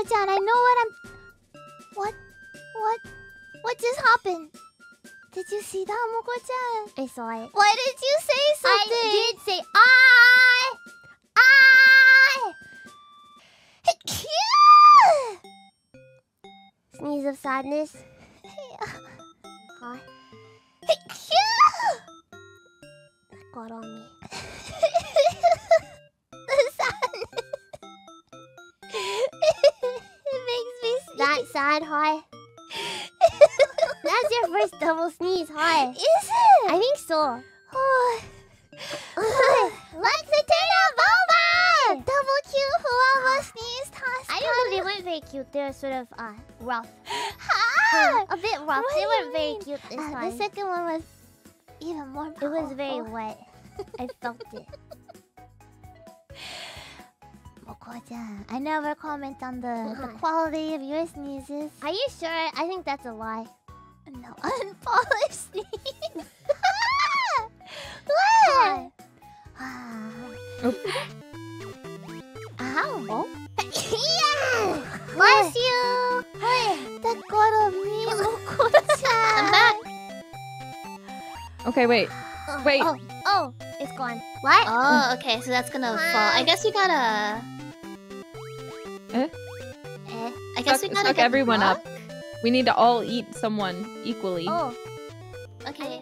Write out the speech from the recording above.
Moco-chan, I know what I'm... What just happened? Did you see that, Moco-chan? I saw it. Why did you say something? I did say sneeze of sadness. Hi. That got on me. The sadness. It makes me sneeze. That sad, hi. That's your first double sneeze, hi. Is it? I think so. Oh. Let's turn up over! Double cute Fuwawa sneeze task. I don't know, they weren't very cute. They were sort of rough. Ah! A bit rough. What They do weren't you very mean? cute this The time. second one was even more It powerful. was very wet. I felt it. Moco-chan, I never comment on the quality of your sneezes. Are you sure? I think that's a lie. No, unpolished sneeze. What? Ow. Yeah! Bless you! That got on me, Moco-chan. I'm back. Okay, wait. Wait. Oh, it's gone. What? Oh, okay, so that's gonna fall. I guess we gotta... I guess we gotta Suck get everyone luck? up. We need to all eat someone equally. Oh. Okay.